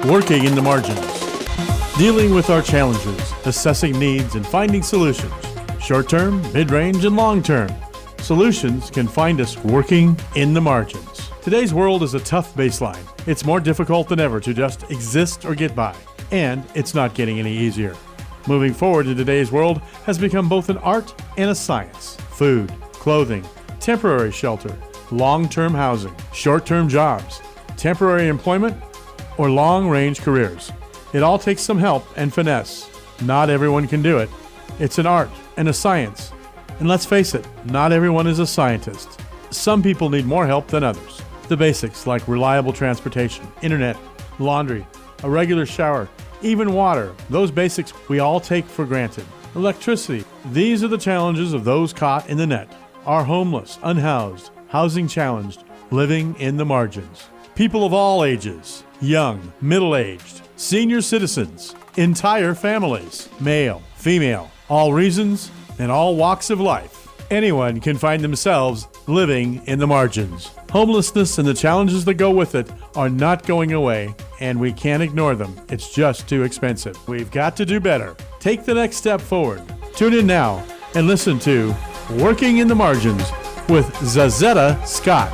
Working in the Margins. Dealing with our challenges, assessing needs, and finding solutions. Short-term, mid-range, and long-term. Solutions can find us working in the margins. Today's world is a tough baseline. It's more difficult than ever to just exist or get by. And it's not getting any easier. Moving forward in today's world has become both an art and a science. Food, clothing, temporary shelter, long-term housing, short-term jobs, temporary employment, or long-range careers. It all takes some help and finesse. Not everyone can do it. It's an art and a science. And let's face it, not everyone is a scientist. Some people need more help than others. The basics like reliable transportation, internet, laundry, a regular shower, even water, those basics we all take for granted. Electricity, these are the challenges of those caught in the net. Are homeless, unhoused, housing challenged, living in the margins. People of all ages, young, middle-aged, senior citizens, entire families, male, female, all reasons and all walks of life. Anyone can find themselves living in the margins. Homelessness and the challenges that go with it are not going away, and we can't ignore them. It's just too expensive. We've got to do better. Take the next step forward. Tune in now and listen to Working in the Margins with Zazetta Scott.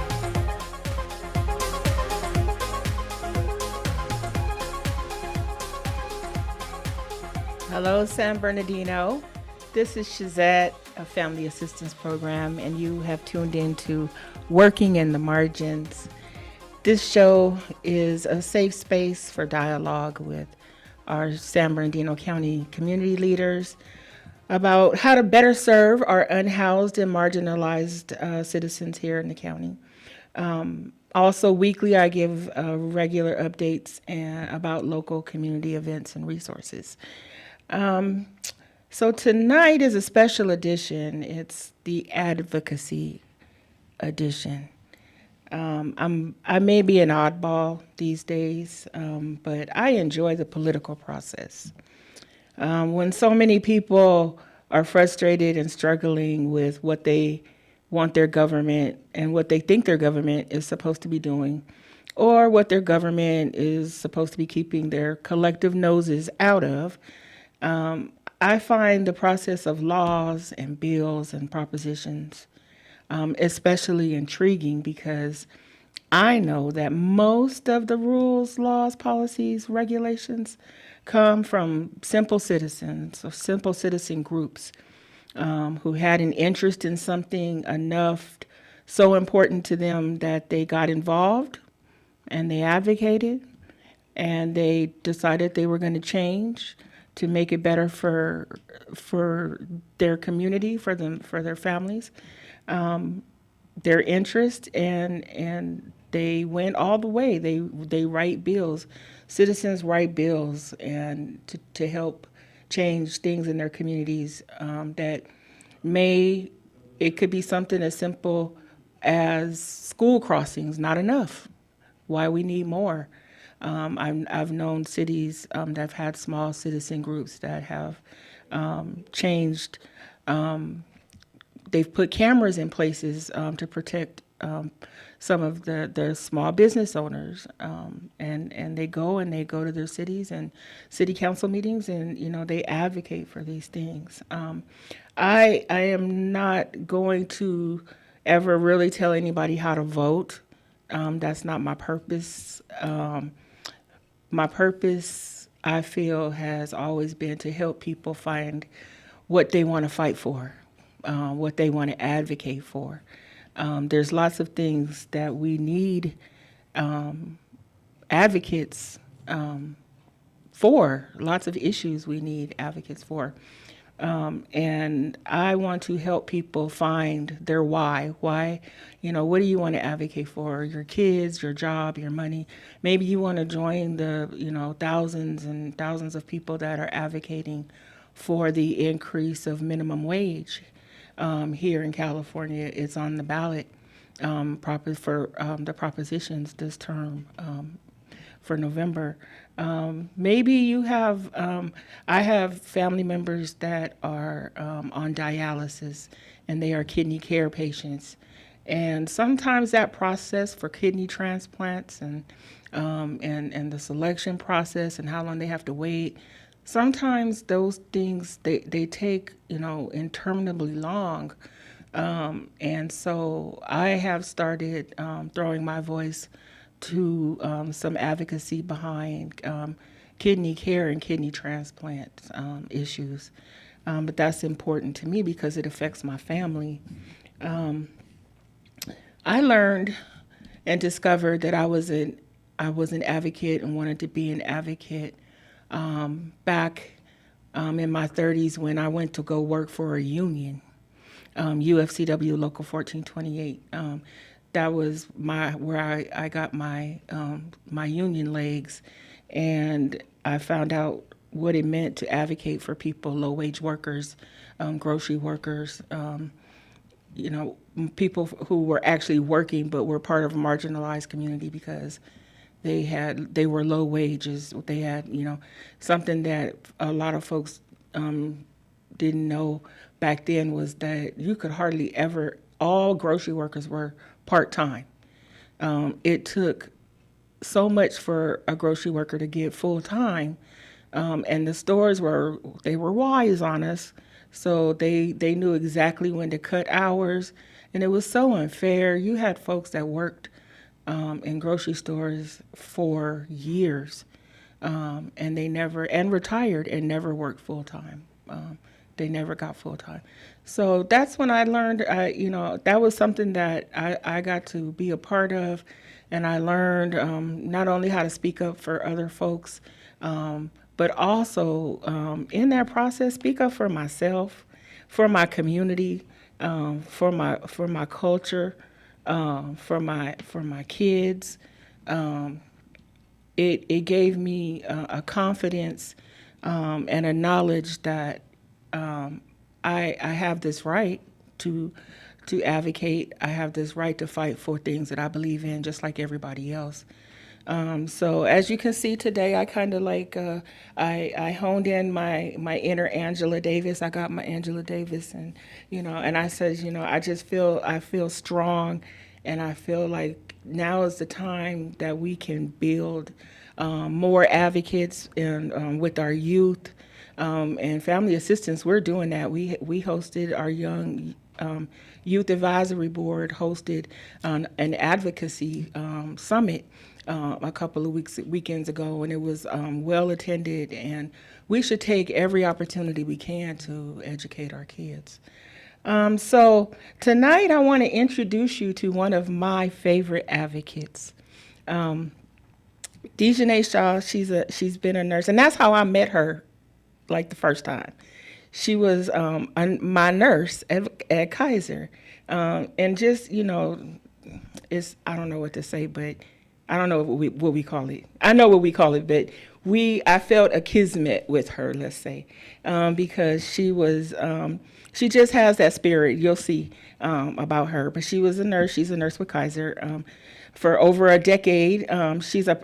Hello, San Bernardino. This is Shazette, a Family Assistance Program, and you have tuned in to Working in the Margins. This show is a safe space for dialogue with our San Bernardino County community leaders about how to better serve our unhoused and marginalized citizens here in the county. Also, weekly, I give regular updates about local community events and resources. So tonight is a special edition. It's the advocacy edition. I may be an oddball these days, but I enjoy the political process. When so many people are frustrated and struggling with what they want their government and what they think their government is supposed to be doing, or what their government is supposed to be keeping their collective noses out of, I find the process of laws and bills and propositions especially intriguing, because I know that most of the rules, laws, policies, regulations come from simple citizens or simple citizen groups who had an interest in something enough so important to them that they got involved and they advocated and they decided they were going to change to make it better for their community, for them, for their families, their interest, and they went all the way. They write bills. Citizens write bills and to help change things in their communities that it could be something as simple as school crossings, not enough. Why we need more. I've known cities that have had small citizen groups that have changed. They've put cameras in places to protect some of the small business owners, and they go to their cities and city council meetings, and they advocate for these things. I am not going to ever really tell anybody how to vote. That's not my purpose. My purpose, I feel, has always been to help people find what they want to fight for, what they want to advocate for. There's lots of things that we need advocates for, lots of issues we need advocates for. And I want to help people find their why. Why, what do you want to advocate for? Your kids, your job, your money. Maybe you want to join the, thousands and thousands of people that are advocating for the increase of minimum wage. Here in California, it's on the ballot for the propositions this term for November. Maybe you have, I have family members that are on dialysis, and they are kidney care patients. And sometimes that process for kidney transplants and the selection process and how long they have to wait, sometimes those things they take, interminably long. And so I have started throwing my voice to some advocacy behind kidney care and kidney transplant issues. But that's important to me because it affects my family. I learned and discovered that I was an advocate and wanted to be an advocate back in my 30s when I went to go work for a union, UFCW Local 1428. That was where I got my my union legs, and I found out what it meant to advocate for people, low wage workers, grocery workers, people who were actually working but were part of a marginalized community because they were low wages. They had something that a lot of folks didn't know back then was that you could hardly ever. All grocery workers were part-time. It took so much for a grocery worker to get full-time, and the stores were wise on us, so they knew exactly when to cut hours, and it was so unfair. You had folks that worked in grocery stores for years, and they never and retired and never worked full-time. They never got full-time. So that's when I learned, that was something that I got to be a part of, and I learned not only how to speak up for other folks, but also in that process, speak up for myself, for my community, for my culture, for my kids. It gave me a confidence and a knowledge that I have this right to advocate. I have this right to fight for things that I believe in, just like everybody else. So as you can see today, I kind of I honed in my inner Angela Davis. I got my Angela Davis, and and I said, I feel strong, and I feel like now is the time that we can build more advocates and with our youth. And family assistance, we're doing that. We hosted our young youth advisory board hosted an advocacy summit a couple of weekends ago, and it was well attended. And we should take every opportunity we can to educate our kids. So tonight, I want to introduce you to one of my favorite advocates. Dejanay Shaw. She's been a nurse, and that's how I met her. Like the first time, she was my nurse at Kaiser, and just it's I don't know what to say, but I don't know what we call it. I know what we call it, but I felt a kismet with her, let's say, because she was she just has that spirit. You'll see about her, but she was a nurse. She's a nurse with Kaiser. For over a decade, she's a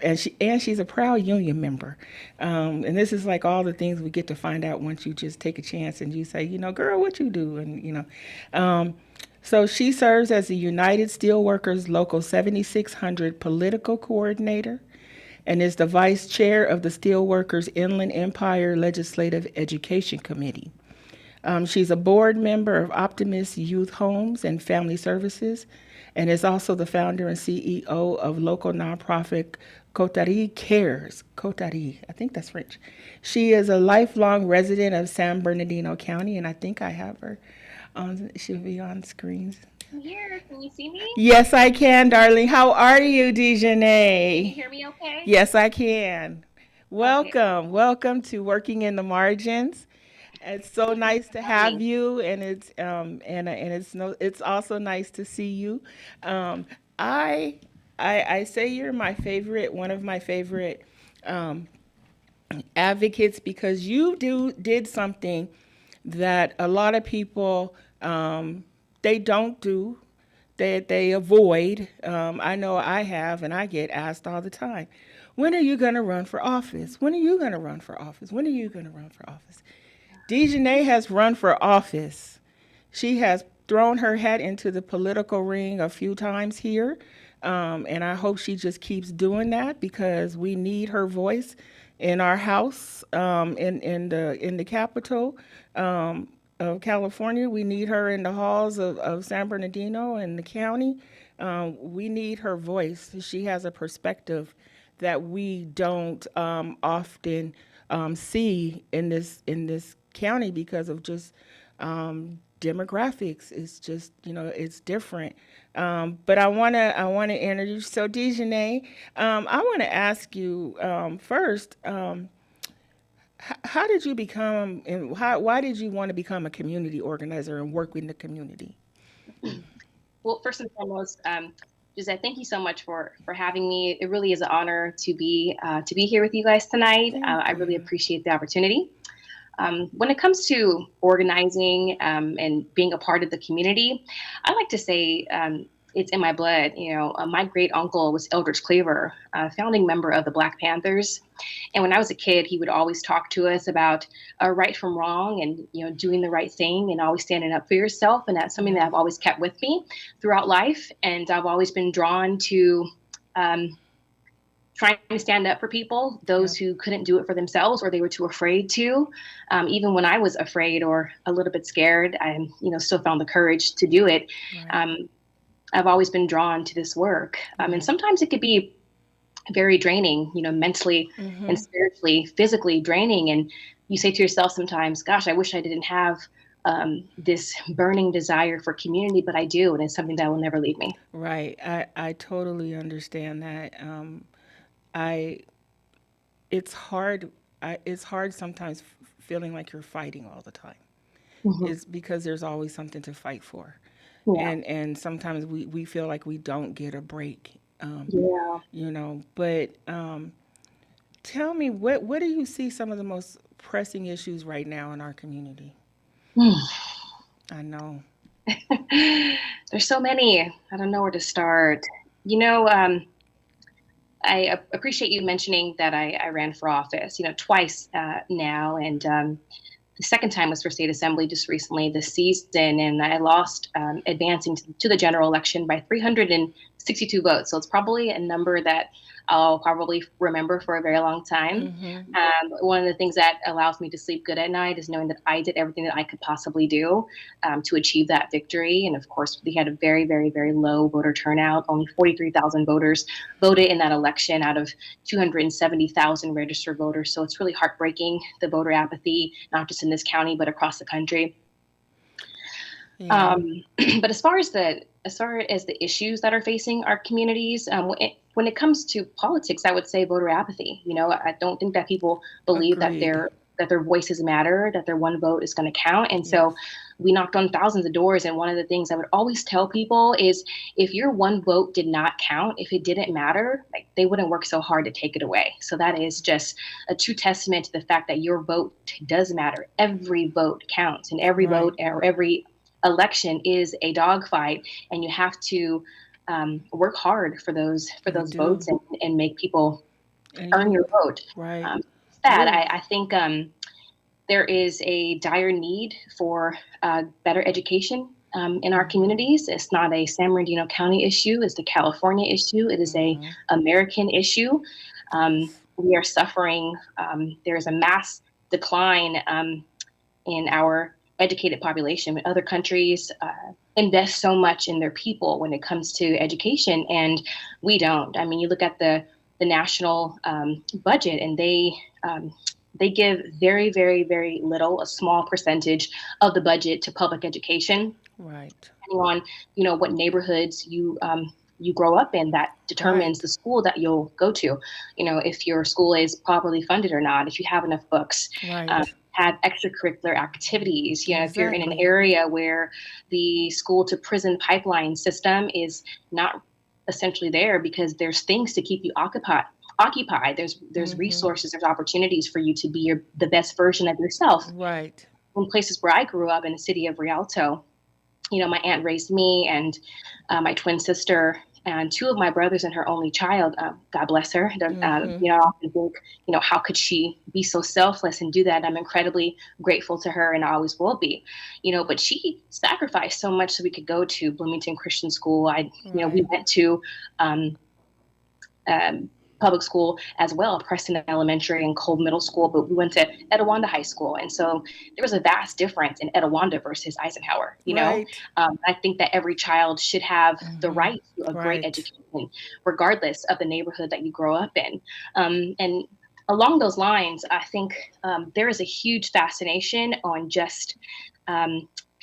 proud union member, and this is like all the things we get to find out once you just take a chance and you say, girl, what you do, and so she serves as the United Steelworkers Local 7600 political coordinator, and is the vice chair of the Steelworkers Inland Empire Legislative Education Committee. She's a board member of Optimist Youth Homes and Family Services, and is also the founder and CEO of local nonprofit Cotari Cares. Cotari, I think that's French. She is a lifelong resident of San Bernardino County, and I think I have her on. She'll be on screens. I'm here. Can you see me? Yes, I can, darling. How are you, Dejanay? Can you hear me okay? Yes, I can. Welcome. Welcome to Working in the Margins. It's so nice to have you, and it's also nice to see you. I say you're one of my favorite advocates because you did something that a lot of people they don't do, that they avoid. I know I have, and I get asked all the time, when are you going to run for office? When are you going to run for office? When are you going to run for office? Dejanay has run for office. She has thrown her hat into the political ring a few times here. And I hope she just keeps doing that because we need her voice in our house, in the capital of California. We need her in the halls of San Bernardino and the county. We need her voice. She has a perspective that we don't often see in this county because of just demographics. It's just it's different. But I wanna introduce. So Dejanay, I want to ask you first. How did you become and why did you want to become a community organizer and work with the community? Well, first and foremost, Gisette, thank you so much for having me. It really is an honor to be here with you guys tonight. I really appreciate the opportunity. When it comes to organizing and being a part of the community, I like to say it's in my blood. My great uncle was Eldridge Cleaver, a founding member of the Black Panthers. And when I was a kid, he would always talk to us about right from wrong and doing the right thing and always standing up for yourself. And that's something that I've always kept with me throughout life. And I've always been drawn to trying to stand up for people, those who couldn't do it for themselves or they were too afraid to. Even when I was afraid or a little bit scared, I still found the courage to do it. Right. I've always been drawn to this work. And sometimes it could be very draining, mentally and spiritually, physically draining. And you say to yourself sometimes, gosh, I wish I didn't have this burning desire for community, but I do. And it's something that will never leave me. Right. I totally understand that. It's hard. It's hard sometimes feeling like you're fighting all the time. It's because there's always something to fight for. Yeah. And sometimes we feel like we don't get a break. But tell me, what do you see some of the most pressing issues right now in our community? I know. There's so many. I don't know where to start. I appreciate you mentioning that I ran for office, twice now. And the second time was for state assembly just recently this season. And I lost advancing to the general election by 362 votes. So it's probably a number that I'll probably remember for a very long time. One of the things that allows me to sleep good at night is knowing that I did everything that I could possibly do to achieve that victory. And of course, we had a very, very, very low voter turnout. Only 43,000 voters voted in that election out of 270,000 registered voters. So it's really heartbreaking, the voter apathy, not just in this county, but across the country. Yeah. But as far as the issues that are facing our communities, when it comes to politics, I would say voter apathy. I don't think that people believe that their voices matter, that their one vote is going to count. And so we knocked on thousands of doors. And one of the things I would always tell people is if your one vote did not count, if it didn't matter, they wouldn't work so hard to take it away. So that is just a true testament to the fact that your vote does matter. Every vote counts, and every vote or every election is a dogfight, and you have to work hard for those votes and make people earn your vote. Right. I think there is a dire need for better education in our communities. It's not a San Bernardino County issue. It's a California issue. It is a American issue. We are suffering. There is a mass decline in our educated population. Other countries invest so much in their people when it comes to education, and we don't. I mean, you look at the national budget, and they give very, very, very little, a small percentage of the budget to public education. Right. Depending on what neighborhoods you grow up in, that determines the school that you'll go to. If your school is properly funded or not, if you have enough books. Right. Have extracurricular activities. If you're in an area where the school to prison pipeline system is not essentially there because there's things to keep you occupied. There's resources, there's opportunities for you to be the best version of yourself. Right. In places where I grew up in the city of Rialto, my aunt raised me and my twin sister And two of my brothers and her only child, God bless her. Mm-hmm. I often think, how could she be so selfless and do that? I'm incredibly grateful to her, and I always will be. But she sacrificed so much so we could go to Bloomington Christian School. We Right. went to um, public school as well, Preston Elementary and Cole Middle School, but we went to Etowanda High School. And so there was a vast difference in Etowanda versus Eisenhower. Right. I think that every child should have the Mm-hmm. right to a great Right. education, regardless of the neighborhood that you grow up in. And along those lines, I think there is a huge fascination on just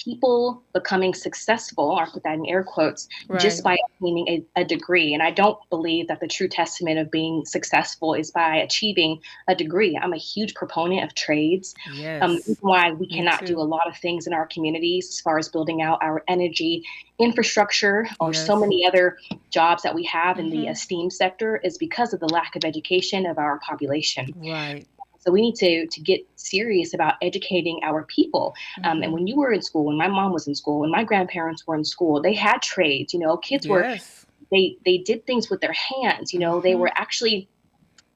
people becoming successful, I'll put that in air quotes, just Right. by obtaining a degree. And I don't believe that the true testament of being successful is by achieving a degree. I'm a huge proponent of trades. Yes. Why we Me cannot do too. a lot of things in our communities as far as building out our energy infrastructure or so Yes. many other jobs that we have in the Mm-hmm. STEAM sector is because of the lack of education of our population. Right. So we need to get serious about educating our people. And Mm-hmm. when you were in school, when my mom was in school, when my grandparents were in school, they had trades. Kids Yes. they did things with their hands. They Mm-hmm. were actually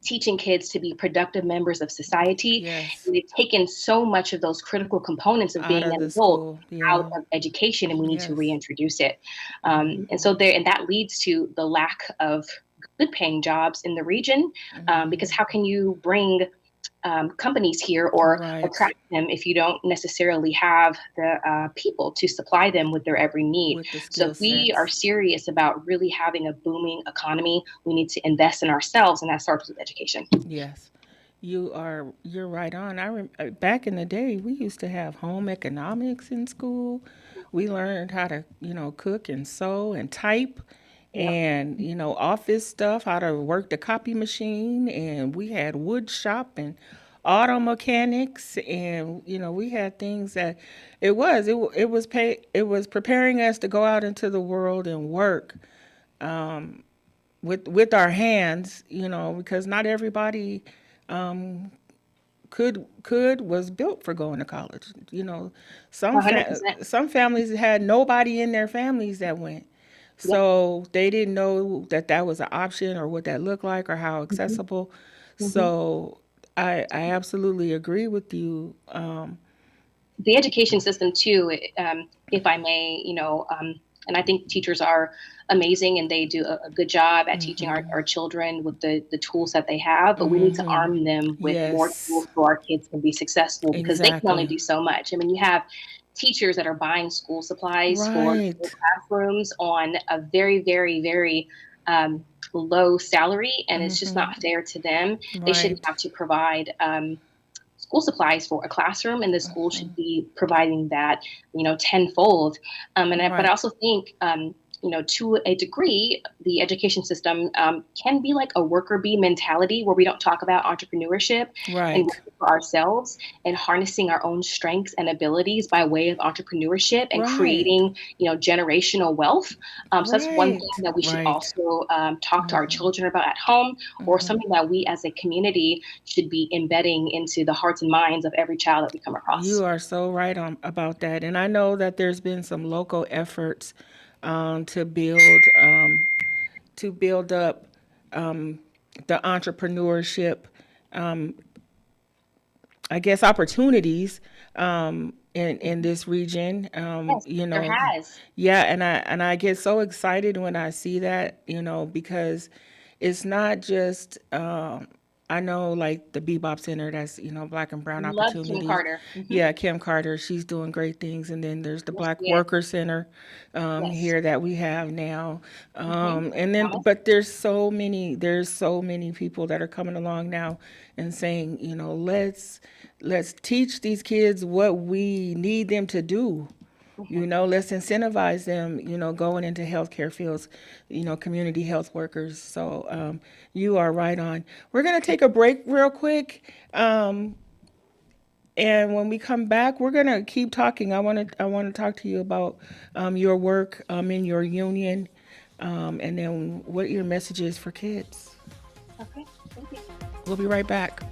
teaching kids to be productive members of society. Yes. And they've taken so much of those critical components of Out being of an the adult school. out Yeah. of education, and we need to Yes. reintroduce it. Mm-hmm. And that leads to the lack of good paying jobs in the region, because how can you bring companies here or Right. attract them if you don't necessarily have the people to supply them with their every need? With the So skill if we are sets. serious about really having a booming economy, we need to invest in ourselves, and that starts with education. Yes. You're right on. Back in the day, we used to have home economics in school. We learned how to, cook and sew and type Yep. and, office stuff, how to work the copy machine, and we had wood shop and auto mechanics, and we had things that it was preparing us to go out into the world and work with our hands, because not everybody could was built for going to college. 100%. Some families had nobody in their families that went, Yep. so they didn't know that that was an option or what that looked like or how hmm accessible. hmm So I absolutely agree with you. The education system too, if I may, and I think teachers are amazing and they do a good job at teaching our children with the tools that they have, but we need to Hmm. arm them with more Yes, tools so our kids can be successful, because they can only exactly. do so much. I mean, you have teachers that are buying school supplies for their Right, classrooms on a very, very, very low salary, and it's just hmm, not fair to them. They shouldn't right. have to provide school supplies for a classroom, and the school should be providing that, tenfold. But I Right, also think, to a degree, the education system can be like a worker bee mentality, where we don't talk about entrepreneurship and right, working for ourselves and harnessing our own strengths and abilities by way of entrepreneurship and right, creating, generational wealth. So that's one thing right, that we should right. also talk to our Hmm. children about at home, or Hmm. something that we as a community should be embedding into the hearts and minds of every child that we come across. You are so right on about that, and I know that there's been some local efforts um, to build um, to build up the entrepreneurship, I guess, opportunities in this region. Yes, there has. Yeah, and I get so excited when I see that, because it's not just I know, like, the Bebop Center, that's, Black and Brown Love Kim Opportunities. Carter. Yeah, Kim Carter, she's doing great things, and then there's the Yes, Black she is. Worker Center Yes. here that we have now, hmm and then Promise. but there's so many people that are coming along now and saying, let's teach these kids what we need them to do. hmm Let's incentivize them, going into healthcare fields, community health workers. So you are right on. We're going to take a break real quick. And when we come back, we're going to keep talking. I want to talk to you about your work in your union, and then what your message is for kids. Okay. Thank you. We'll be right back.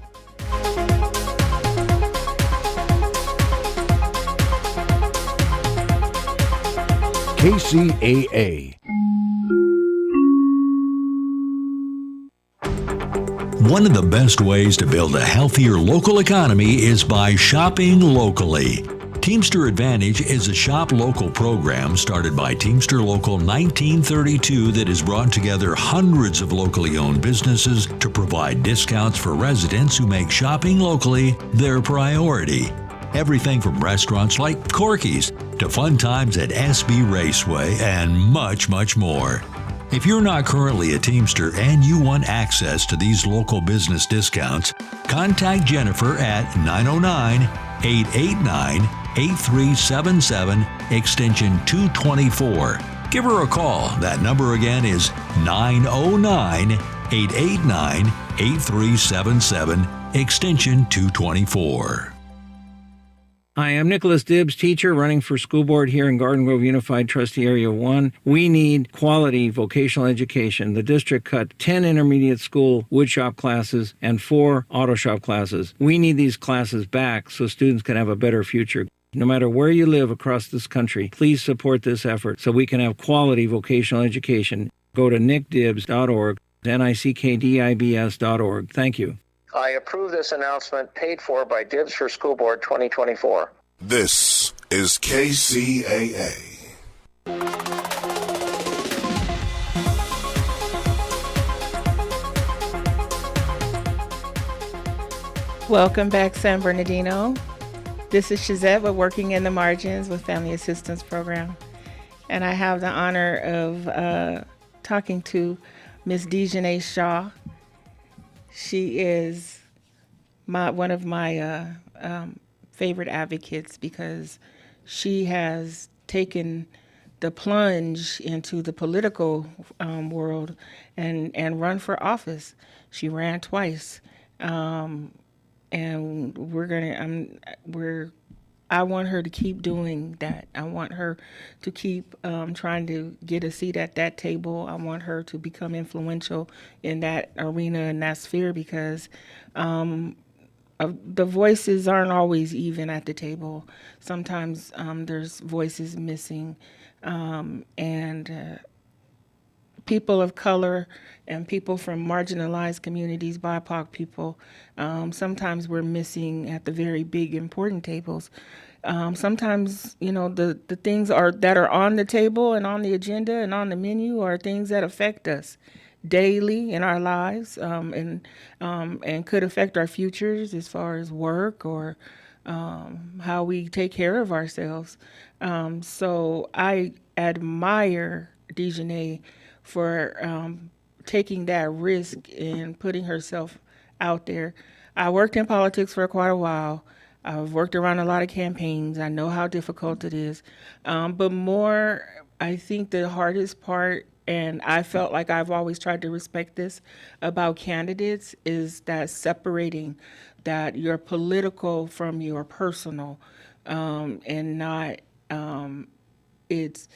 KCAA One of the best ways to build a healthier local economy is by shopping locally. Teamster Advantage is a shop local program started by Teamster Local 1932 that has brought together hundreds of locally owned businesses to provide discounts for residents who make shopping locally their priority. Everything from restaurants like Corky's to fun times at SB Raceway and much, much more. If you're not currently a Teamster and you want access to these local business discounts, contact Jennifer at 909-889-8377, extension 224. Give her a call. That number again is 909-889-8377, extension 224. Hi, I'm Nicholas Dibbs, teacher running for school board here in Garden Grove Unified Trustee Area 1. We need quality vocational education. The district cut 10 intermediate school woodshop classes and 4 auto shop classes. We need these classes back so students can have a better future. No matter where you live across this country, please support this effort so we can have quality vocational education. Go to nickdibbs.org, nickdibs.org. Thank you. I approve this announcement paid for by Dibs for School Board 2024. This is KCAA. Welcome back, San Bernardino. This is Shazette with Working in the Margins with Family Assistance Program. And I have the honor of talking to Ms. Dejanay Shaw. She is one of my favorite advocates because she has taken the plunge into the political world and run for office. She ran twice, and I want her to keep doing that. I want her to keep trying to get a seat at that table. I want her to become influential in that arena and that sphere because the voices aren't always even at the table. Sometimes there's voices missing, and people of color and people from marginalized communities, BIPOC people, sometimes we're missing at the very big important tables. Sometimes, the things that are on the table and on the agenda and on the menu are things that affect us daily in our lives, and could affect our futures as far as work or how we take care of ourselves. So I admire Dejanay for taking that risk and putting herself out there. I worked in politics for quite a while. I've worked around a lot of campaigns. I know how difficult it is. But more, I think the hardest part, and I felt like I've always tried to respect this about candidates, is that separating that your political from your personal, and not, it's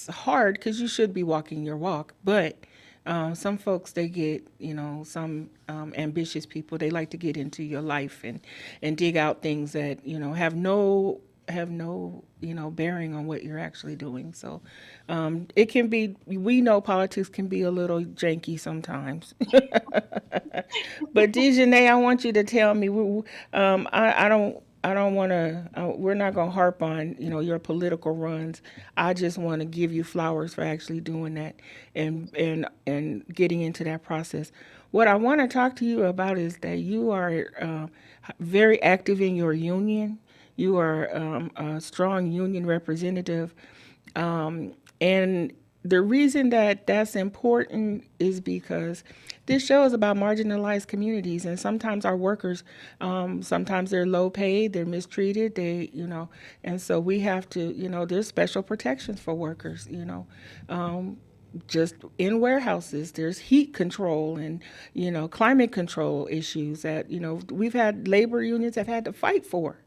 hard because you should be walking your walk, but some folks, they get, some ambitious people, they like to get into your life and dig out things that, have no bearing on what you're actually doing. So it can be, we know politics can be a little janky sometimes. But Dejanay, I want you to tell me, I don't want to, we're not going to harp on, your political runs. I just want to give you flowers for actually doing that and getting into that process. What I want to talk to you about is that you are very active in your union. You are a strong union representative. And the reason that that's important is because this show is about marginalized communities, and sometimes our workers, sometimes they're low paid, they're mistreated, and so we have to, there's special protections for workers, just in warehouses, there's heat control and, climate control issues that, we've had labor unions have had to fight for.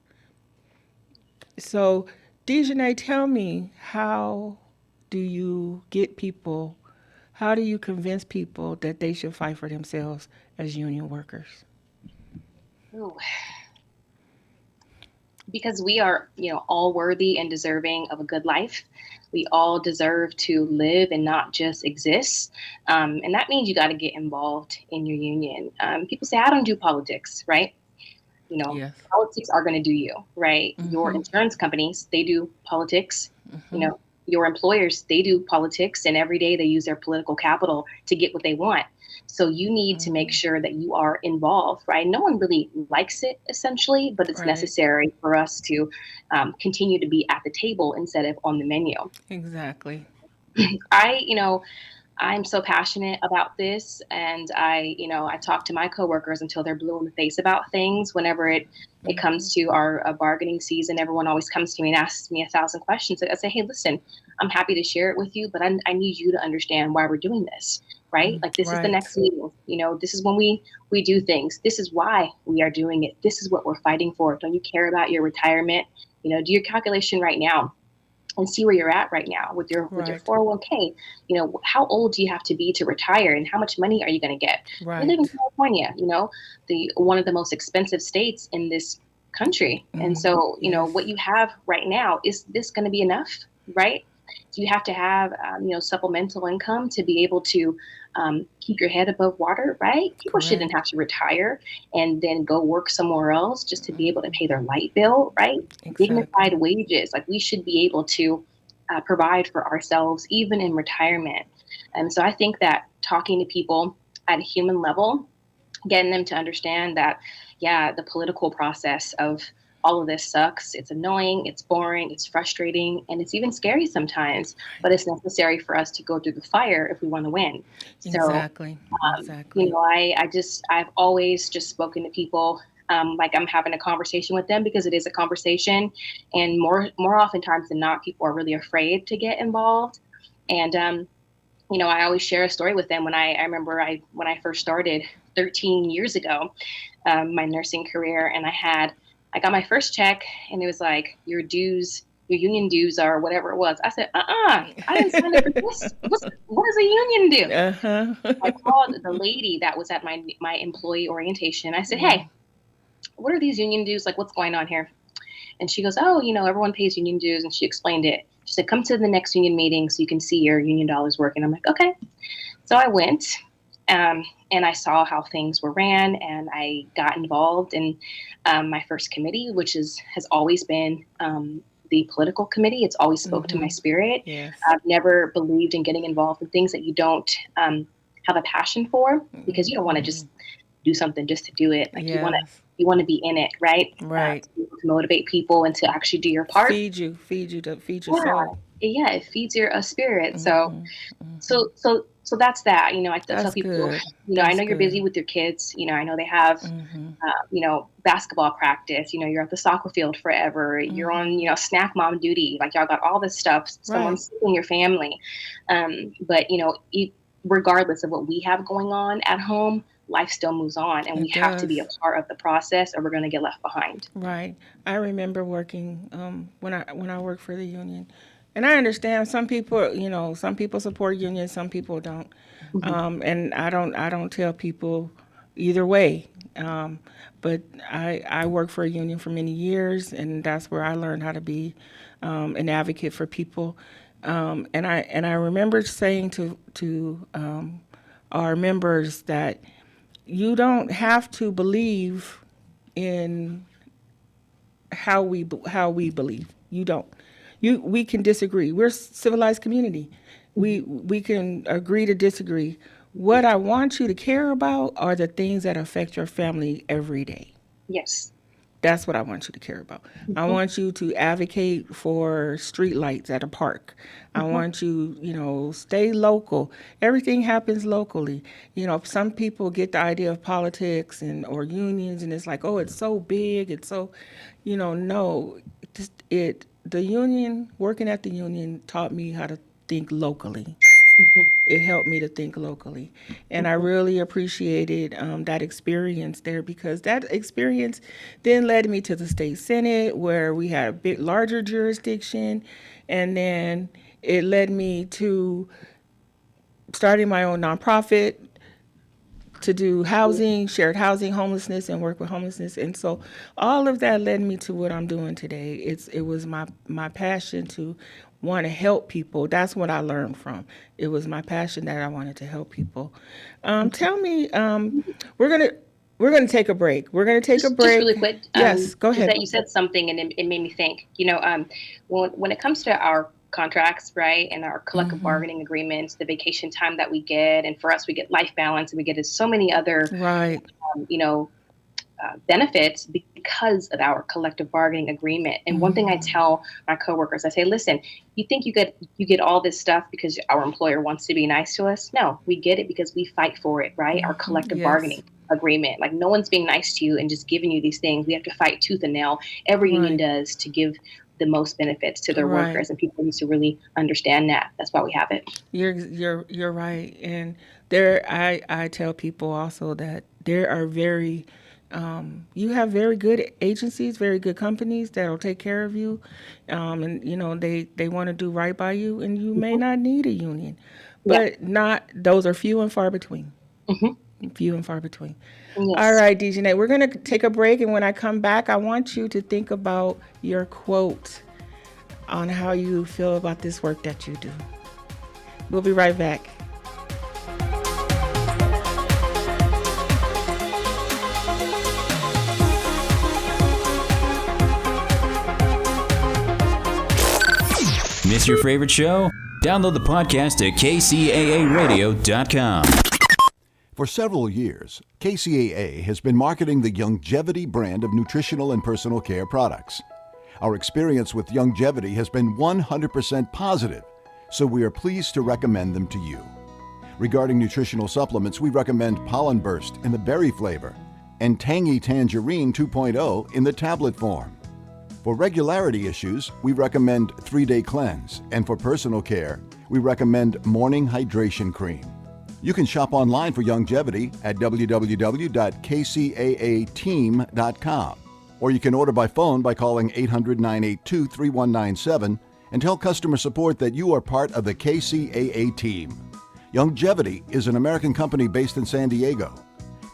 So, Dejanay, tell me, how do you convince people that they should fight for themselves as union workers? Ooh. because we are, all worthy and deserving of a good life. We all deserve to live and not just exist. And that means you got to get involved in your union. People say, I don't do politics, right? Yes. Politics are going to do you, right? Your insurance companies, they do politics. Your employers, they do politics, and every day they use their political capital to get what they want. So you need to make sure that you are involved, right? No one really likes it, essentially, but it's necessary for us to continue to be at the table instead of on the menu. Exactly. I'm so passionate about this, and I talk to my coworkers until they're blue in the face about things. Whenever it comes to our bargaining season, everyone always comes to me and asks me 1,000 questions. I say, hey, listen, I'm happy to share it with you, but I need you to understand why we're doing this, right? Like, this is the next meeting. This is when we do things. This is why we are doing it. This is what we're fighting for. Don't you care about your retirement? Do your calculation right now and see where you're at right now with your 401k. How old do you have to be to retire, and how much money are you going to get? Right. We live in California, the one of the most expensive states in this country. And so, what you have right now, is this going to be enough, right? Do you have to have, supplemental income to be able to keep your head above water, right? People shouldn't have to retire and then go work somewhere else just to be able to pay their light bill, right? Exactly. Dignified wages. Like, we should be able to provide for ourselves even in retirement. And so I think that talking to people at a human level, getting them to understand that, the political process of all of this sucks. It's annoying, it's boring, it's frustrating, and it's even scary sometimes, but it's necessary for us to go through the fire if we want to win. Exactly. I've always just spoken to people like I'm having a conversation with them, because it is a conversation, and more oftentimes than not, people are really afraid to get involved. And I always share a story with them. When I remember when I first started 13 years ago, my nursing career, and I got my first check, and it was like, your union dues are whatever it was. I said, I didn't sign up for this. What does a union do? I called the lady that was at my employee orientation. I said, hey, what are these union dues? Like, what's going on here? And she goes, oh, everyone pays union dues. And she explained it. She said, come to the next union meeting so you can see your union dollars work. And I'm like, okay. So I went. And I saw how things were ran, and I got involved in my first committee, which has always been the political committee. It's always spoke to my spirit. Yes. I've never believed in getting involved in things that you don't have a passion for, because you don't want to just do something just to do it. Like, you want to be in it, right? Right. To motivate people and to actually do your part. Feed your soul. Yeah, it feeds your spirit. So that's that. I tell people, good. I know you're busy with your kids. I know they have, basketball practice. You're at the soccer field forever. You're on, snack mom duty. Like, y'all got all this stuff. Someone's in your family. But regardless of what we have going on at home, life still moves on, and we have to be a part of the process, or we're going to get left behind. Right. I remember working when I worked for the union. And I understand some people, some people support unions, some people don't. And I don't tell people either way. But I worked for a union for many years, and that's where I learned how to be an advocate for people. And I remember saying to our members that you don't have to believe in how we believe. You don't. We can disagree. We're a civilized community. We can agree to disagree. What I want you to care about are the things that affect your family every day. Yes. That's what I want you to care about. I want you to advocate for street lights at a park. I want you, stay local. Everything happens locally. Some people get the idea of politics or unions, and it's like, oh, it's so big. It's so, no. The union, working at the union, taught me how to think locally. It helped me to think locally. And I really appreciated that experience there, because that experience then led me to the state senate, where we had a bit larger jurisdiction. And then it led me to starting my own nonprofit, to do housing, shared housing, homelessness, and work with homelessness. And so all of that led me to what I'm doing today. It was my passion to want to help people. That's what I learned from. It was my passion that I wanted to help people. Tell me, we're gonna take a break. We're gonna take a break. Just really quick. Yes, go ahead. You said something, and it made me think. When it comes to our contracts, right, and our collective bargaining agreements, the vacation time that we get, and for us, we get life balance, and we get so many other, right, benefits because of our collective bargaining agreement. And one thing I tell my coworkers, I say, listen, you think you get all this stuff because our employer wants to be nice to us? No, we get it because we fight for it, right? Our collective bargaining agreement. Like, no one's being nice to you and just giving you these things. We have to fight tooth and nail. Every union does to give the most benefits to their workers, and people need to really understand that. That's why we have it. You're right. And I tell people also that there are you have very good agencies, very good companies that'll take care of you, and they want to do right by you, and you may not need a union, but those are few and far between. Few and far between. Yes. All right, Dejanay, we're going to take a break, and when I come back, I want you to think about your quote on how you feel about this work that you do. We'll be right back. Miss your favorite show? Download the podcast at kcaaradio.com. For several years, KCAA has been marketing the Youngevity brand of nutritional and personal care products. Our experience with Youngevity has been 100% positive, so we are pleased to recommend them to you. Regarding nutritional supplements, we recommend Pollen Burst in the berry flavor and Tangy Tangerine 2.0 in the tablet form. For regularity issues, we recommend 3-Day Cleanse, and for personal care, we recommend Morning Hydration Cream. You can shop online for Youngevity at www.kcaateam.com, or you can order by phone by calling 800-982-3197 and tell customer support that you are part of the KCAA team. Youngevity is an American company based in San Diego.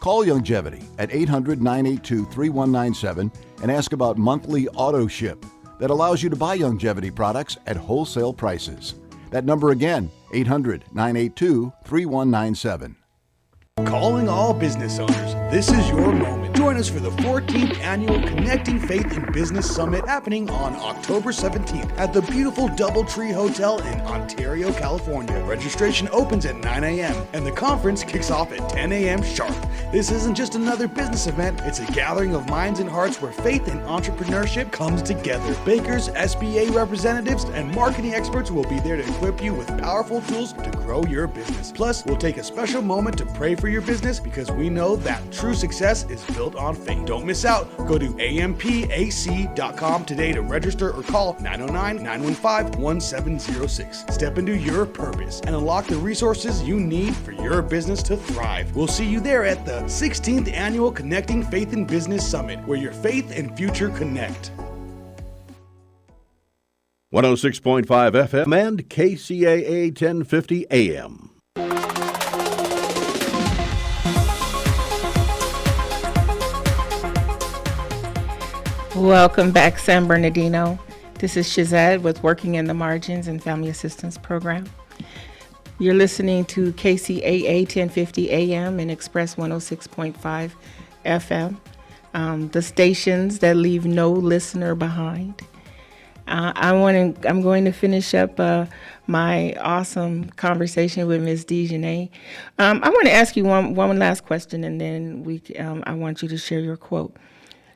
Call Youngevity at 800-982-3197 and ask about monthly auto ship that allows you to buy Youngevity products at wholesale prices. That number again, 800-982-3197. Calling all business owners, this is your moment. Join us for the 14th Annual Connecting Faith in Business Summit happening on October 17th at the beautiful Doubletree Hotel in Ontario, California. Registration opens at 9 a.m. and the conference kicks off at 10 a.m. sharp. This isn't just another business event, it's a gathering of minds and hearts where faith and entrepreneurship comes together. Bakers, SBA representatives, and marketing experts will be there to equip you with powerful tools to grow your business. Plus, we'll take a special moment to pray for your business because we know that true success is built on faith. Don't miss out. Go to ampac.com today to register or call 909-915-1706. Step into your purpose and unlock the resources you need for your business to thrive. We'll see you there at the 16th Annual Connecting Faith in Business Summit, where your faith and future connect. 106.5 FM and KCAA 1050 AM. Welcome back, San Bernardino. This is Shazad with Working in the Margins and Family Assistance Program. You're listening to KCAA 1050 AM and Express 106.5 FM, the stations that leave no listener behind. I'm going to finish up my awesome conversation with Ms. Dejanay. I want to ask you one last question, and then I want you to share your quote.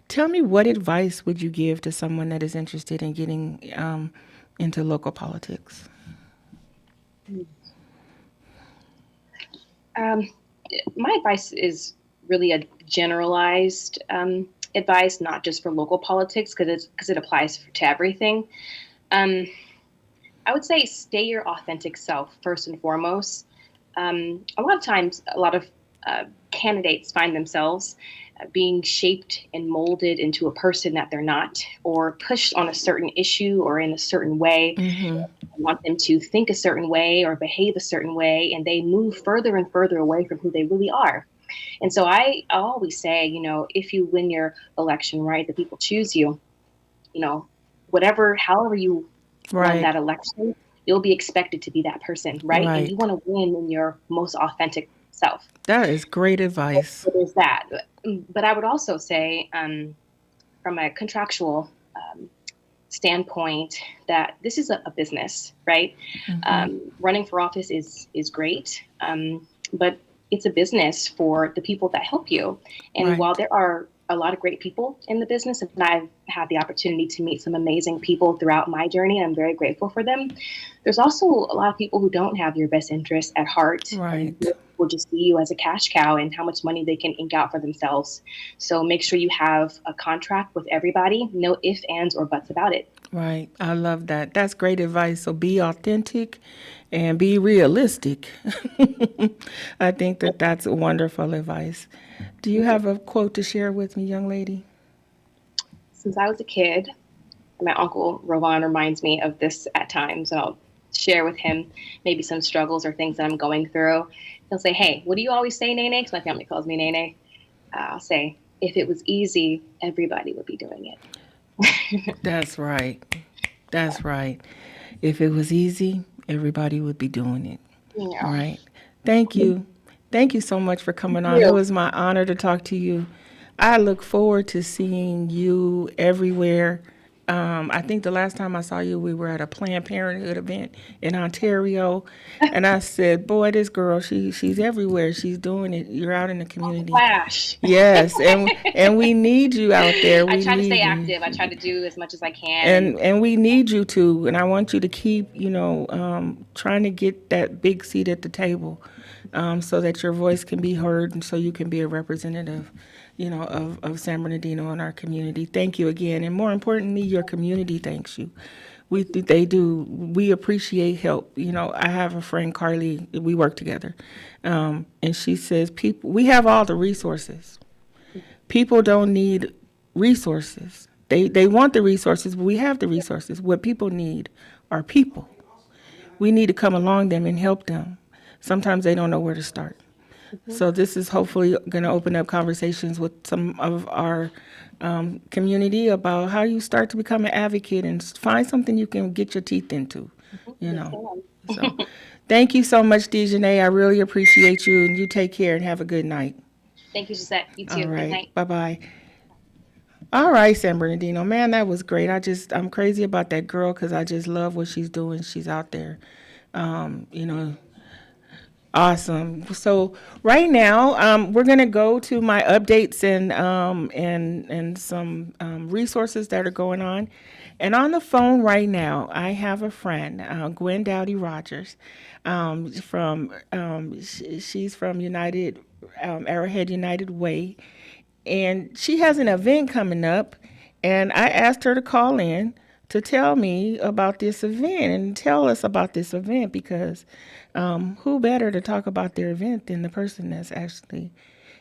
Tell me, what advice would you give to someone that is interested in getting into local politics? My advice is really a generalized advice, not just for local politics, because it applies to everything. I would say stay your authentic self first and foremost. A lot of times, a lot of candidates find themselves being shaped and molded into a person that they're not, or pushed on a certain issue or in a certain way. I want them to think a certain way or behave a certain way, and they move further and further away from who they really are. And so I always say, if you win your election, right, the people choose you, however you run that election, you'll be expected to be that person, right? And you want to win in your most authentic self. That is great advice. So there's that. But I would also say, from a contractual standpoint, that this is a business, right? Running for office is great, but it's a business for the people that help you. And while there are a lot of great people in the business, and I've had the opportunity to meet some amazing people throughout my journey, and I'm very grateful for them, there's also a lot of people who don't have your best interests at heart. Right. Will just see you as a cash cow and how much money they can ink out for themselves. So make sure you have a contract with everybody. No ifs, ands, or buts about it. Right. I love that. That's great advice. So be authentic and be realistic. I think that's wonderful advice. Do you have a quote to share with me, young lady? Since I was a kid, my uncle Rowan reminds me of this at times. I'll share with him maybe some struggles or things that I'm going through. He'll say, "Hey, what do you always say, Nene?" Because my family calls me Nene. I'll say, "If it was easy, everybody would be doing it." That's right. That's right. If it was easy, everybody would be doing it. Yeah. All right. Thank you. Thank you so much for coming on. It was my honor to talk to you. I look forward to seeing you everywhere. I think the last time I saw you, we were at a Planned Parenthood event in Ontario. And I said, boy, this girl, she's everywhere. She's doing it. You're out in the community. Flash. Yes. And we need you out there. I try to stay active. I try to do as much as I can. And we need you to. And I want you to keep, trying to get that big seat at the table so that your voice can be heard and so you can be a representative of San Bernardino in our community. Thank you again. And more importantly, your community thanks you. They do. We appreciate help. I have a friend, Carly, we work together. And she says, we have all the resources. People don't need resources. They want the resources, but we have the resources. What people need are people. We need to come along them and help them. Sometimes they don't know where to start. So this is hopefully going to open up conversations with some of our community about how you start to become an advocate and find something you can get your teeth into, So thank you so much, Dejanay. I really appreciate you, and you take care and have a good night. Thank you, Gisette. You too. All right. Good night. Bye-bye. All right, San Bernardino. Man, that was great. I'm crazy about that girl because I just love what she's doing. She's out there, Awesome. So right now, we're going to go to my updates and some resources that are going on. And on the phone right now, I have a friend, Gwen Dowdy Rogers, she's from United Arrowhead United Way, and she has an event coming up, and I asked her to call in to tell me about this event and tell us about this event because who better to talk about their event than the person that's actually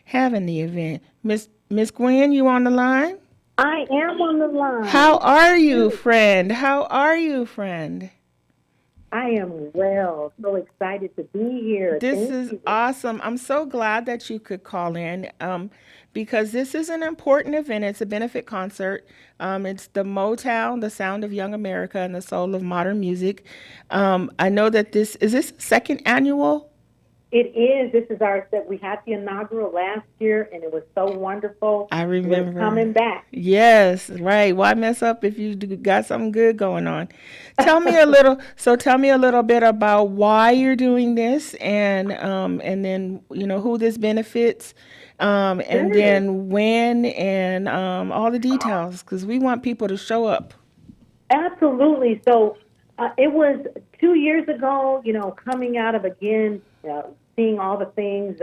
having the event? Miss Gwen, you on the line? I am on the line. How are you, friend? How are you, friend? I am well. So excited to be here. This is awesome. I'm so glad that you could call in because this is an important event. It's a benefit concert. It's the Motown, the Sound of Young America and the Soul of Modern Music. I know that this second annual? It is. This is we had the inaugural last year, and it was so wonderful. I remember. We're coming back. Yes, right. Why mess up if you got something good going on? Tell me a little bit about why you're doing this, and then who this benefits, and then when, and all the details, because we want people to show up. Absolutely. So it was 2 years ago. Coming out of seeing all the things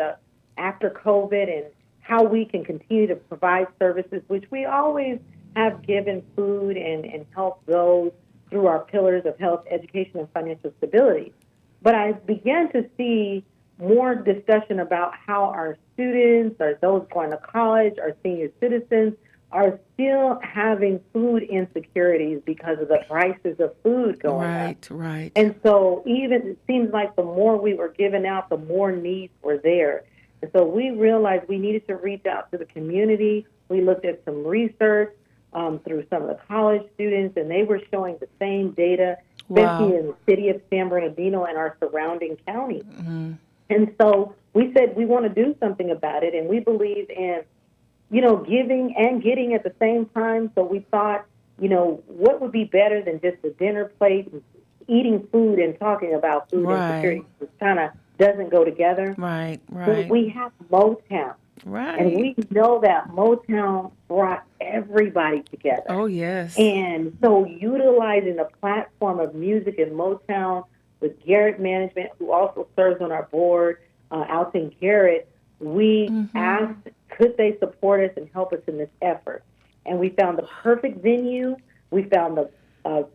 after COVID and how we can continue to provide services, which we always have given food and help those through our pillars of health, education, and financial stability. But I began to see more discussion about how our students, or those going to college, our senior citizens, are still having food insecurities because of the prices of food going up. Right. And so even it seems like the more we were giving out, the more needs were there. And so we realized we needed to reach out to the community. We looked at some research through some of the college students, and they were showing the same data, especially in the city of San Bernardino and our surrounding counties. And so we said we want to do something about it, and we believe in, giving and getting at the same time. So we thought, what would be better than just a dinner plate, eating food and talking about food insecurity? It kind of doesn't go together. Right. But we have Motown. Right. And we know that Motown brought everybody together. Oh, yes. And so utilizing the platform of music in Motown with Garrett Management, who also serves on our board, Alton Garrett, we asked, could they support us and help us in this effort? And we found the perfect venue. We found the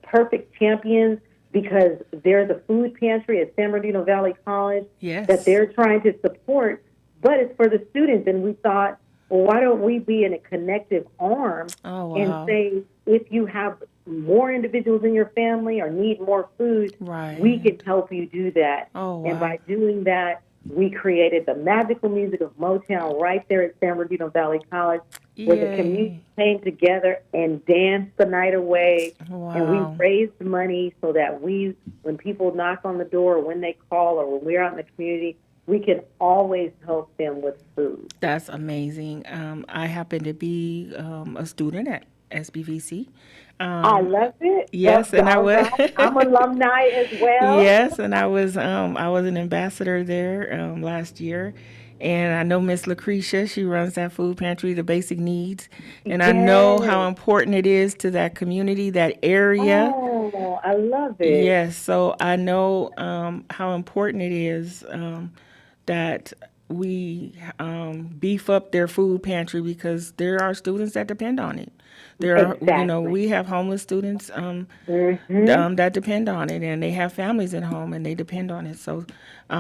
perfect champions, because there's a food pantry at San Bernardino Valley College that they're trying to support, but it's for the students. And we thought, well, why don't we be in a connective arm and say, if you have more individuals in your family or need more food, we can help you do that. And by doing that, we created the magical music of Motown right there at San Bernardino Valley College, where the community came together and danced the night away. And we raised money so that when people knock on the door, or when they call, or when we're out in the community, we can always help them with food. That's amazing. I happen to be a student at SBVC. I love it. Yes, and I was. I'm alumni as well. Yes, and I was an ambassador there last year, and I know Miss Lucretia. She runs that food pantry, the basic needs, and I know how important it is to that community, that area. Oh, I love it. Yes, so I know how important it is that we beef up their food pantry, because there are students that depend on it. There are, we have homeless students that depend on it, and they have families at home and they depend on it. So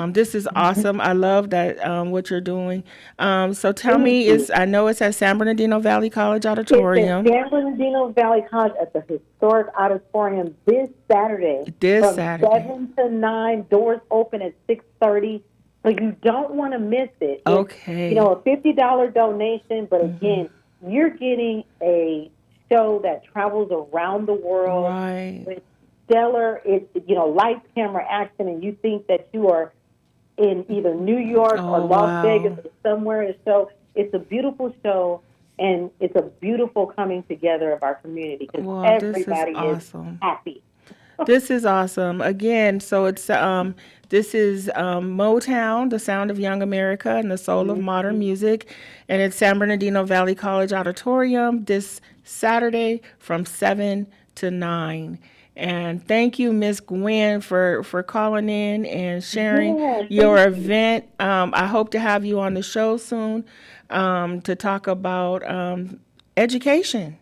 this is awesome. I love that what you're doing. So tell me, I know it's at San Bernardino Valley College Auditorium. It's at San Bernardino Valley College at the historic auditorium this Saturday. From 7 to 9, doors open at 6:30. So you don't want to miss it. Okay. It's, a $50 donation, but again, you're getting a show that travels around the world with stellar, lights, camera, action, and you think that you are in either New York or Las Vegas or somewhere to show. It's a beautiful show, and it's a beautiful coming together of our community, because everybody is happy. This is awesome. Again, so it's this is Motown, the sound of young America and the soul of modern music, and it's San Bernardino Valley College Auditorium this Saturday from 7 to 9. And thank you, Miss Gwen, for calling in and sharing your event. I hope to have you on the show soon to talk about education.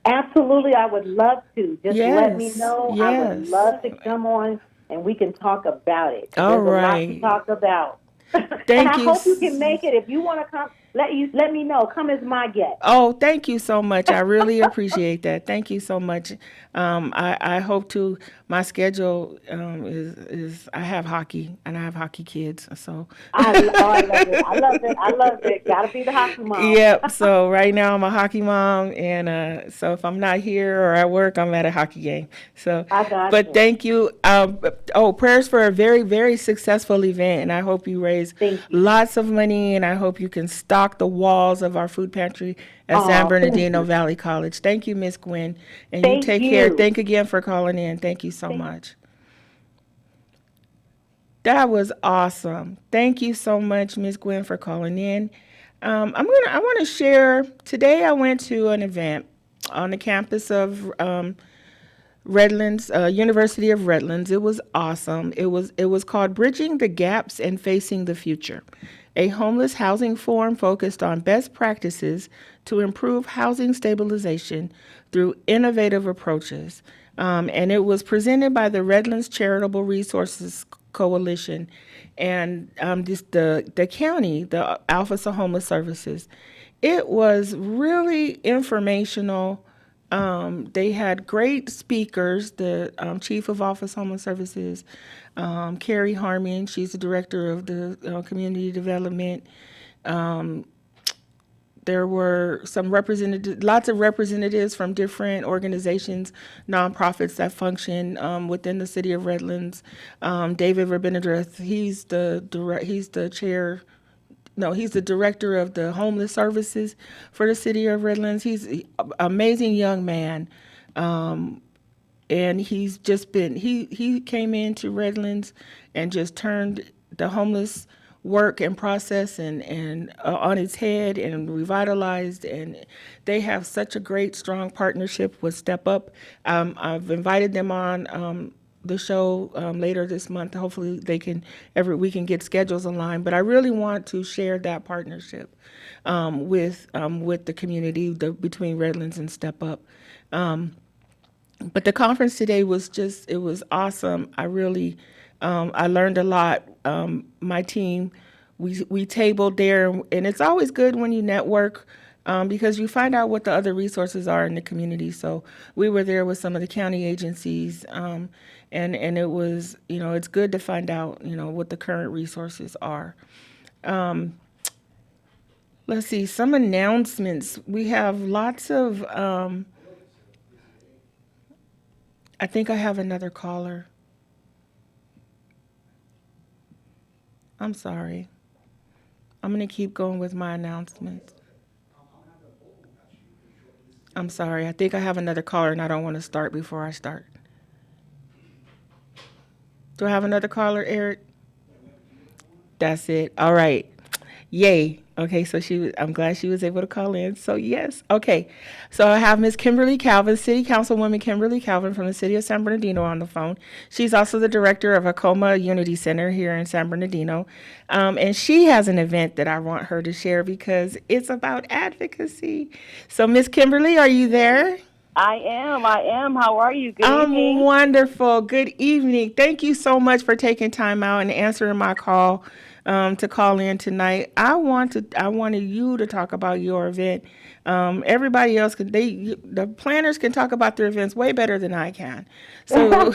Absolutely, I would love to. Just let me know. I would love to come on, and we can talk about it. All There's a lot to talk about. Thank and you. I hope you can make it. If you want to come, let me know. Come as my guest. Oh, thank you so much. I really appreciate that. Thank you so much. I hope to. My schedule is I have hockey, and I have hockey kids. So I love it. Gotta be the hockey mom. Yep. So right now I'm a hockey mom, and so if I'm not here or at work, I'm at a hockey game. So I got but you. Thank you. Prayers for a very, very successful event, and I hope you raise lots of money, and I hope you can stock the walls of our food pantry at San Bernardino Valley College. Thank you, Miss Gwen, and you take care. Thank again for calling in. Thank you so much. That was awesome. Thank you so much, Miss Gwen, for calling in. I want to share. Today, I went to an event on the campus of Redlands, University of Redlands. It was awesome. It was called Bridging the Gaps and Facing the Future, a homeless housing forum focused on best practices to improve housing stabilization through innovative approaches. And it was presented by the Redlands Charitable Resources Coalition and the county, the Alpha Homeless Services. It was really informational. They had great speakers. The Chief of Office Homeless Services, Carrie Harmon, she's the Director of the Community Development. There were lots of representatives from different organizations, nonprofits that function within the city of Redlands. David Rabindranath, he's the director of the homeless services for the city of Redlands. He's an amazing young man. And he's just been, he came into Redlands and just turned the homeless work and process and on its head and revitalized, and they have such a great, strong partnership with Step Up. I've invited them on the show later this month. Hopefully we can get schedules aligned, but I really want to share that partnership with the community between Redlands and Step Up. But the conference today was it was awesome. I really, I learned a lot. My team, we tabled there, and it's always good when you network because you find out what the other resources are in the community. So we were there with some of the county agencies, and it was, it's good to find out, what the current resources are. Let's see, some announcements. We have lots of, I think I have another caller. I'm sorry. I'm going to keep going with my announcements. I'm sorry. I think I have another caller, and I don't want to start before I start. Do I have another caller, Eric? That's it. All right. Yay. Okay, so I'm glad she was able to call in. So yes. Okay. So I have Ms. Kimberly Calvin, City Councilwoman Kimberly Calvin from the city of San Bernardino on the phone. She's also the director of Acoma Unity Center here in San Bernardino. And she has an event that I want her to share because it's about advocacy. So Ms. Kimberly, are you there? I am. How are you? Good evening. I'm wonderful. Good evening. Thank you so much for taking time out and answering my call to call in tonight. I wanted you to talk about your event. Everybody else the planners can talk about their events way better than I can. So, well,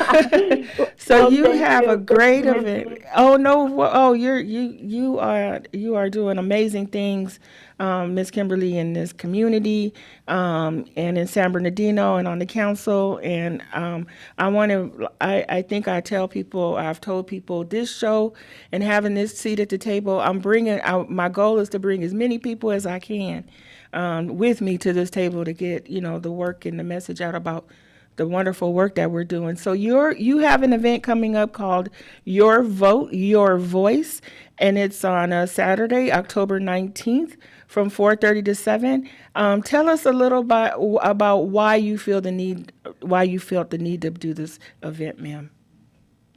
you have a great event. Oh no! Oh, you are doing amazing things, Ms. Kimberly, in this community, and in San Bernardino, and on the council. And I think I've told people this show and having this seat at the table. My goal is to bring as many people as I can with me to this table to get the work and the message out about the wonderful work that we're doing. So you have an event coming up called Your Vote, Your Voice, and it's on Saturday, October 19th from 4:30 to 7. Tell us a little about why you felt the need to do this event, ma'am.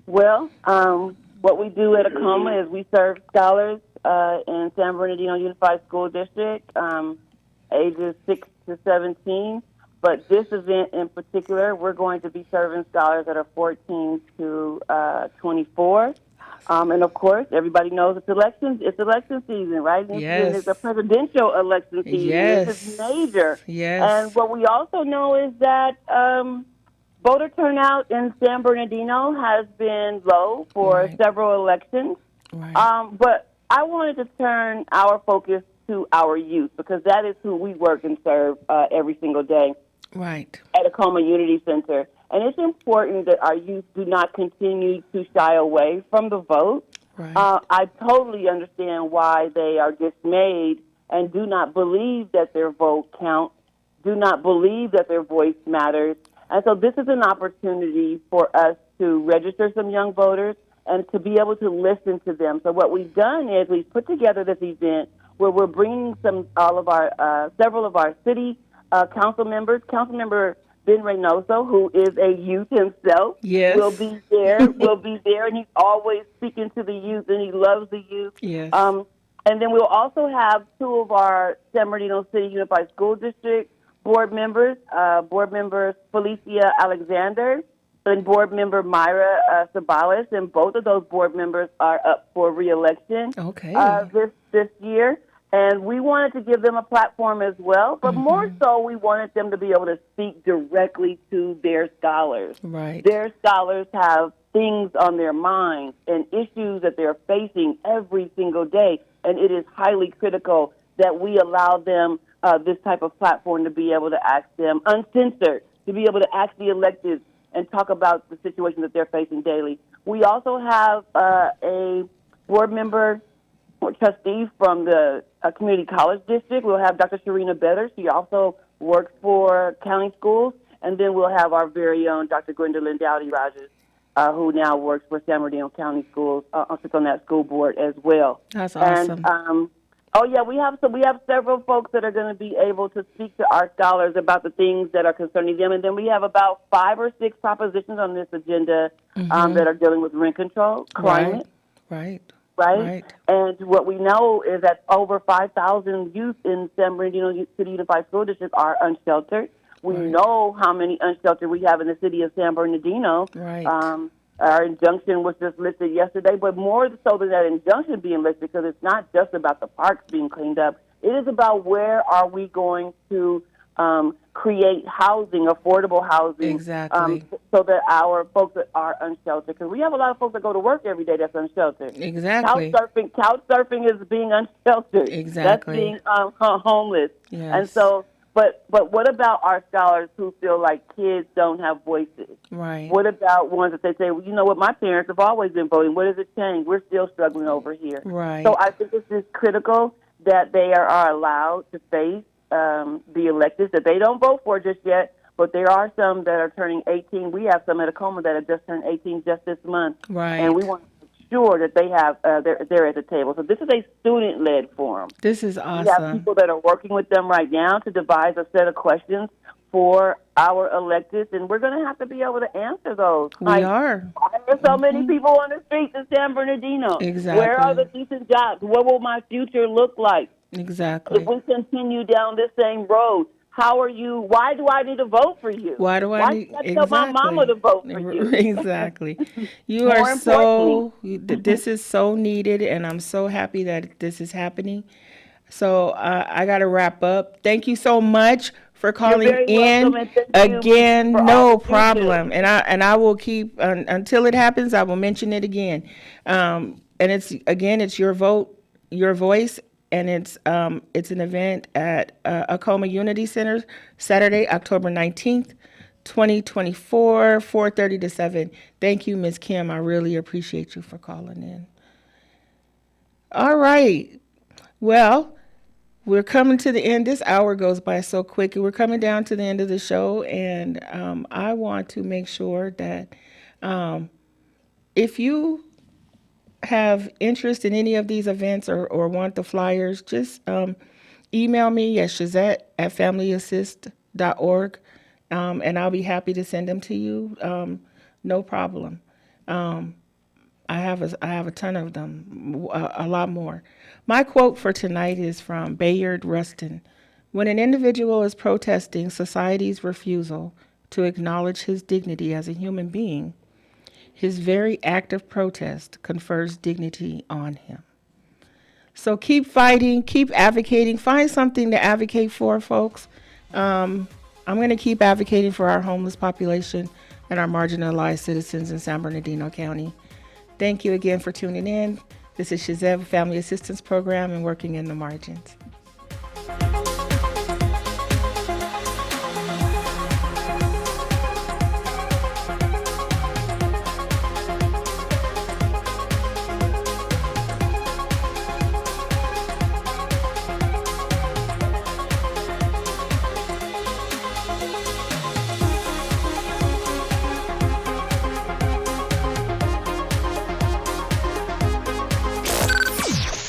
Well, what we do at Acoma is we serve scholars in San Bernardino Unified School District, ages 6 to 17. But this event in particular, we're going to be serving scholars that are 14 to 24. And of course, everybody knows it's election season, right? Yes. It's a presidential election season. Yes. This is major. Yes. And what we also know is that voter turnout in San Bernardino has been low for several elections. Right. But I wanted to turn our focus to our youth because that is who we work and serve every single day. Right. At Acoma Unity Center. And it's important that our youth do not continue to shy away from the vote. Right. I totally understand why they are dismayed and do not believe that their vote counts, do not believe that their voice matters. And so this is an opportunity for us to register some young voters and to be able to listen to them. So what we've done is we've put together this event where we're bringing several of our city council members. Councilmember Ben Reynoso, who is a youth himself, yes, will be there. And he's always speaking to the youth, and he loves the youth. Yes. And then we'll also have two of our San Bernardino City Unified School District board members, Board Member Felicia Alexander and Board Member Myra Sabalis, and both of those board members are up for re-election this year. And we wanted to give them a platform as well, but more so we wanted them to be able to speak directly to their scholars. Right. Their scholars have things on their minds and issues that they're facing every single day. and it is highly critical that we allow them this type of platform to be able to ask them uncensored, to be able to ask the electeds and talk about the situation that they're facing daily. We also have a board member or trustee from the Community College District. We'll have Dr. Sharina Better. She also works for county schools. And then we'll have our very own Dr. Gwendolyn Dowdy-Rogers, who now works for San Bernardino County Schools, sits on that school board as well. That's awesome. And, we have several folks that are going to be able to speak to our scholars about the things that are concerning them. And then we have about 5 or 6 propositions on this agenda that are dealing with rent control, climate. Right. And what we know is that over 5,000 youth in San Bernardino City Unified School District are unsheltered. We know how many unsheltered we have in the city of San Bernardino. Right. Our injunction was just listed yesterday, but more so than that injunction being listed, because it's not just about the parks being cleaned up. It is about where are we going to create housing, affordable housing, exactly, so that our folks that are unsheltered. Because we have a lot of folks that go to work every day that's unsheltered. Exactly. Couch surfing is being unsheltered. Exactly. That's being homeless. Yes. And so. But what about our scholars who feel like kids don't have voices? Right. What about ones that they say, well, you know what, my parents have always been voting. What does it change? We're still struggling over here. Right. So I think it's just critical that they are allowed to face the electeds that they don't vote for just yet, but there are some that are turning 18. We have some at Tacoma that have just turned 18 just this month. Right. And we want to make sure that they have they're at the table. So this is a student-led forum. This is awesome. We have people that are working with them right now to devise a set of questions for our electeds, and we're going to have to be able to answer those. We are. Why are so many people on the streets in San Bernardino? Exactly. Where are the decent jobs? What will my future look like? Exactly. If we continue down this same road, why do I need to vote for you? Why do I tell my mama to vote for you? Exactly. You are this is so needed, and I'm so happy that this is happening. So I got to wrap up. Thank you so much for calling in again. No problem. And I will keep until it happens. I will mention it again. And it's your vote, your voice. And it's an event at Tacoma Unity Center, Saturday, October 19th, 2024, 4:30 to 7. Thank you, Ms. Kim. I really appreciate you for calling in. All right. Well, we're coming to the end. This hour goes by so quick. We're coming down to the end of the show, and I want to make sure that if you have interest in any of these events or want the flyers, just email me at Shazette@familyassist.org, and I'll be happy to send them to you. No problem. I have a ton of them, a lot more. My quote for tonight is from Bayard Rustin. When an individual is protesting society's refusal to acknowledge his dignity as a human being, his very act of protest confers dignity on him. So keep fighting, keep advocating, find something to advocate for, folks. I'm going to keep advocating for our homeless population and our marginalized citizens in San Bernardino County. Thank you again for tuning in. This is Shazette Family Assistance Program and Working in the Margins.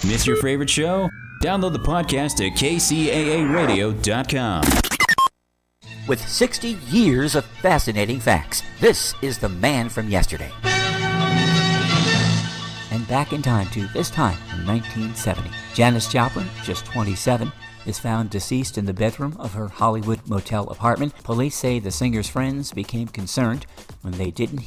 Miss your favorite show? Download the podcast at kcaaradio.com. With 60 years of fascinating facts, this is The Man from Yesterday. And back in time to this time in 1970, Janis Joplin, just 27, is found deceased in the bedroom of her Hollywood motel apartment. Police say the singer's friends became concerned when they didn't